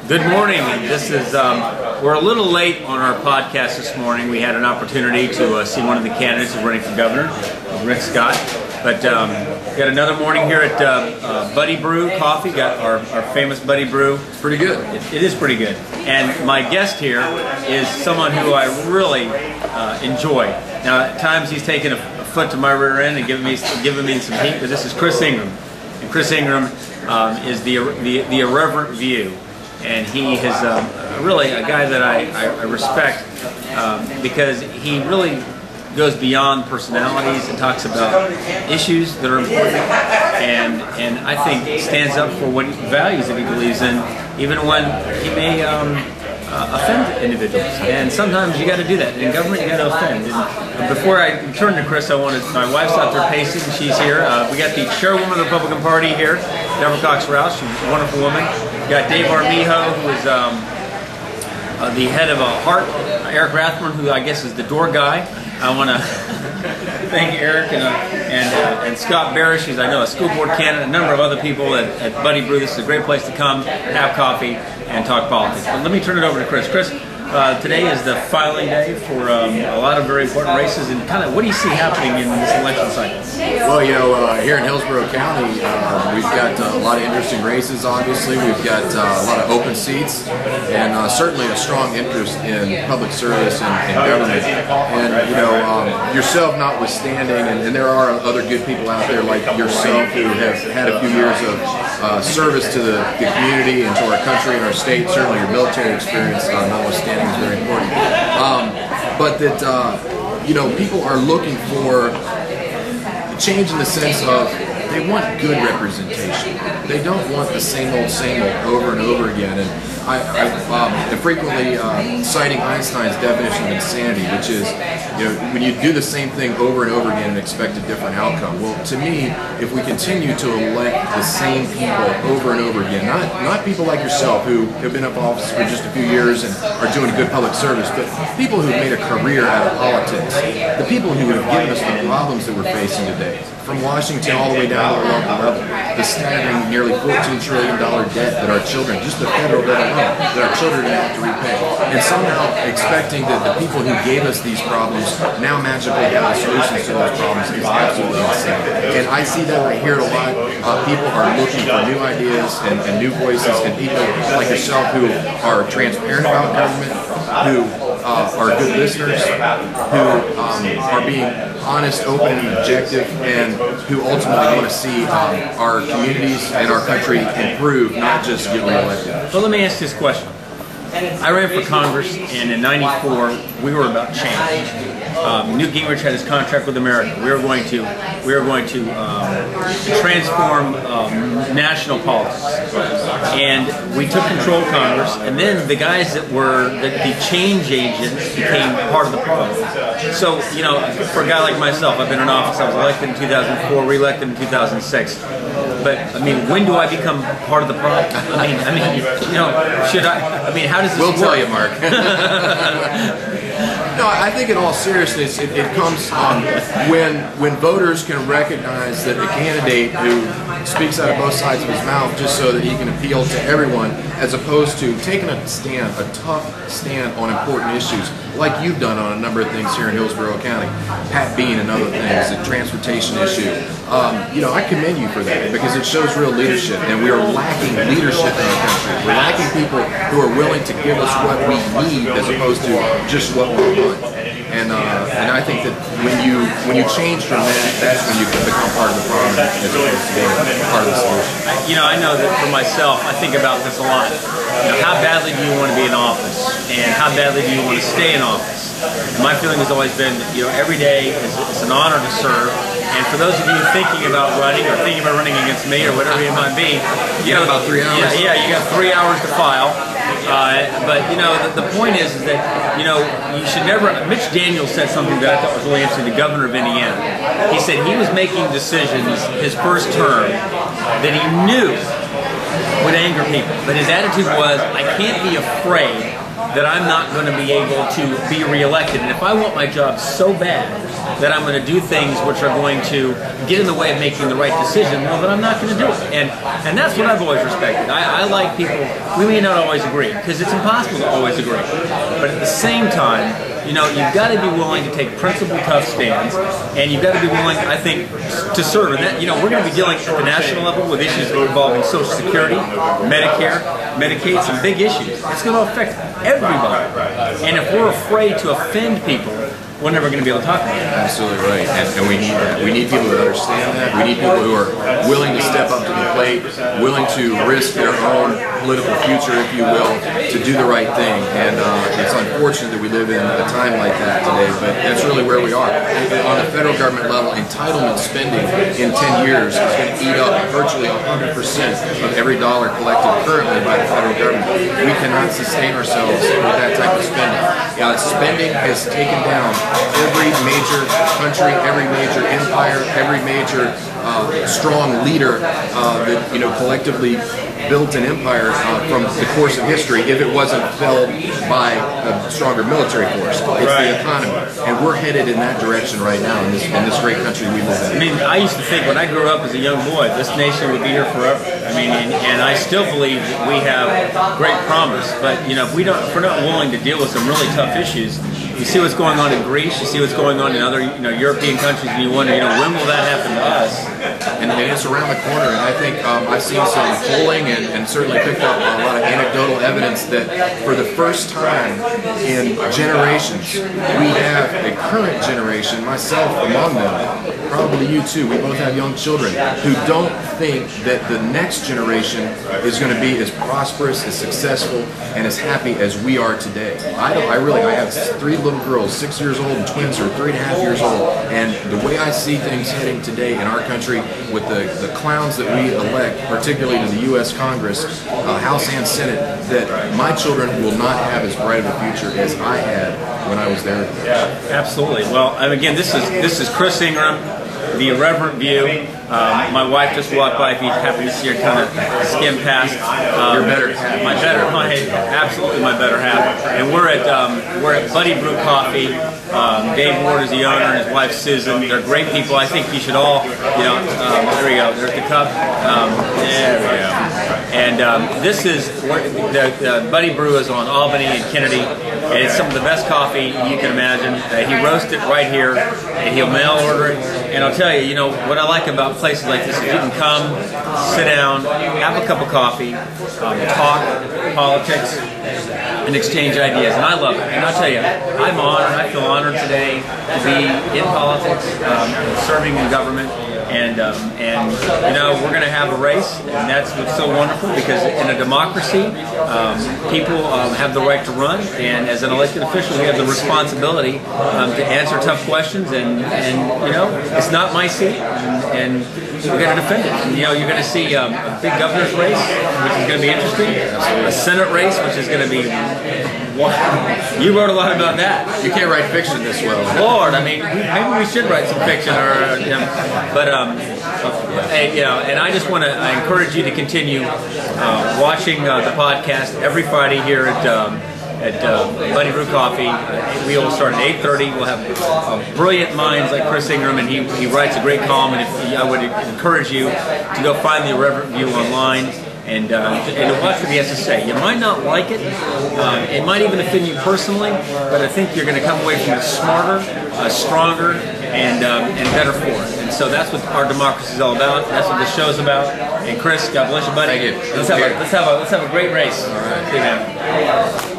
Good morning. This is we're a little late on our podcast this morning. We had an opportunity to see one of the candidates who's running for governor, Rick Scott. But got another morning here at Buddy Brew Coffee. Got our famous Buddy Brew. It's pretty good. It is pretty good. And my guest here is someone who I really enjoy. Now, at times he's taken a foot to my rear end and giving me some heat. But this is Chris Ingram, and Chris Ingram is the irreverent view. And he is really a guy that I respect because he really goes beyond personalities and talks about issues that are important, and I think stands up for what values that he believes in, even when he may offend individuals. And sometimes you got to do that. In government, you got to offend. And before I turn to Chris, my wife's out there pacing, and she's here. We got the chairwoman of the Republican Party here, Deborah Cox-Rouse. She's a wonderful woman. We got Dave Armijo, who is the head of Heart. Eric Rathburn, who I guess is the door guy. I want to thank Eric and Scott Barish, who's, I know, a school board candidate, a number of other people at Buddy Brew. This is a great place to come, have coffee, and talk politics. But let me turn it over to Chris. Chris, today is the filing day for a lot of very important races, and kind of what do you see happening in this election cycle? Well, you know, here in Hillsborough County, we've got a lot of interesting races, obviously. We've got a lot of open seats, and certainly a strong interest in public service and government. And, you know, yourself notwithstanding, and there are other good people out there like yourself who have had a few years of service to the community and to our country and our state. Certainly your military experience notwithstanding is very important. But that, you know, people are looking for change in the sense of they want good representation. They don't want the same old over and over again. And I am frequently citing Einstein's definition of insanity, which is, you know, when you do the same thing over and over again and expect a different outcome. Well, to me, if we continue to elect the same people over and over again, not people like yourself who have been up office for just a few years and are doing good public service, but people who've made a career out of politics, the people who have given us the problems that we're facing today, from Washington all the way down to the local level, the staggering nearly $14 trillion debt that our children, just the federal debt alone, that our children have to repay. And somehow expecting that the people who gave us these problems now magically have the solutions to those problems is absolutely insane. And I see that right here a lot. People are looking for new ideas and new voices, and people like yourself who are transparent about government, who are good listeners, who are being honest, open, and objective, and who ultimately want to see our communities and our country improve, not just get reelected. So let me ask this question. I ran for Congress, and in '94 we were about change. Newt Gingrich had his contract with America. We were going to transform national politics, and we took control of Congress. And then the guys that were the change agents became part of the problem. So, you know, for a guy like myself, I've been in office. I was elected in 2004, re-elected in 2006. But I mean, when do I become part of the problem? I mean, you know, should I? I mean, how does this work? We'll tell you, Mark. No, I think in all seriousness, it comes when voters can recognize that a candidate who speaks out of both sides of his mouth just so that he can appeal to everyone, as opposed to taking a tough stand on important issues, like you've done on a number of things here in Hillsborough County, Pat Bean and other things, the transportation issue. You know, I commend you for that because it shows real leadership, and we are lacking leadership in our country. We're lacking people who are willing to give us what we need as opposed to just what we want. And I think that when you change from that, that's when you can become part of the problem as opposed to being part of the solution. You know, I know that for myself, I think about this a lot. You know, how badly do you want to be in office, and how badly do you want to stay in office? And my feeling has always been, you know, every day is an honor to serve. And for those of you thinking about running or thinking about running against me or whatever it might be, you got about 3 hours. Yeah, you got 3 hours to file. But you know, the point is that, you know, you should never. Mitch Daniels said something that I thought was really interesting. The governor of Indiana, he said he was making decisions his first term that he knew would anger people, but his attitude was, I can't be afraid that I'm not going to be able to be reelected. And if I want my job so bad that I'm going to do things which are going to get in the way of making the right decision, well, then I'm not going to do it. And that's what I've always respected. I like people, we may not always agree, because it's impossible to always agree. But at the same time, you know, you've got to be willing to take principled, tough stands, and you've got to be willing, I think, to serve. And that, you know, we're going to be dealing at the national level with issues involving Social Security, Medicare, Medicaid, some big issues. It's going to affect everybody. And if we're afraid to offend people, we're never going to be able to talk about it. Absolutely right, and we need that. We need people that understand that. We need people who are willing to step up to the plate, willing to risk their own political future, if you will, to do the right thing. And it's unfortunate that we live in a time like that today, but that's really where we are. On the federal government level, entitlement spending in 10 years is going to eat up virtually 100% of every dollar collected currently by the federal government. We cannot sustain ourselves with that type of spending. Spending has taken down every major country, every major empire, every major strong leader that, you know, collectively built an empire from the course of history if it wasn't felled by a stronger military force. It's the economy. And we're headed in that direction right now in this great country we live in. I mean, I used to think when I grew up as a young boy, this nation would be here forever. I mean, and I still believe that we have great promise. But, you know, if we're not willing to deal with some really tough issues, you see what's going on in Greece, you see what's going on in other, you know, European countries, and you wonder, you know, when will that happen to us? And it's around the corner, and I think I've seen some polling and certainly picked up a lot of anecdotal evidence that for the first time in generations, we have a current generation, myself among them, probably you too, we both have young children, who don't think that the next generation is going to be as prosperous, as successful, and as happy as we are today. I have 3 little girls, 6 years old, and twins who are 3.5 years old, and the way I see things heading today in our country with the clowns that we elect, particularly to the U.S. Congress, House and Senate, that my children will not have as bright of a future as I had when I was there. Absolutely. Well, and again, this is Chris Ingram, The Irreverent View. My wife just walked by. If you happen to see her kind of skim past, your better half. Absolutely my better half. And we're at Buddy Brew Coffee. Dave Ward is the owner, and his wife Susan. They're great people. I think you should all, you know, there we go. There's the cup. There we go. And this is the Buddy Brew is on Albany and Kennedy, and it's some of the best coffee you can imagine. He roasts it right here, and he'll mail order it. And I'll tell you, you know, what I like about places like this is you can come, sit down, have a cup of coffee, talk politics, and exchange ideas. And I love it. And I'll tell you, I'm honored. I feel honored today to be in politics, serving in government. And you know, we're going to have a race, and that's what's so wonderful, because in a democracy, people have the right to run, and as an elected official, we have the responsibility to answer tough questions, and you know, it's not my seat, and we're going to defend it. And, you know, you're going to see a big governor's race, which is going to be interesting, a Senate race, which is going to be. You wrote a lot about that. You can't write fiction this well. Lord, I mean, maybe we should write some fiction, or you know, but hey, you know, and I just want to encourage you to continue watching the podcast every Friday here at Buddy Brew Coffee. We will start at 8:30. We'll have brilliant minds like Chris Ingram, and he writes a great column. And I would encourage you to go find The Irreverent View online. And to watch what he has to say. You might not like it. It might even offend you personally, but I think you're going to come away from it smarter, stronger, and better for it. And so that's what our democracy is all about. That's what this show's about. And Chris, God bless you, buddy. Thank you. Let's have a great race. All right. See you, man.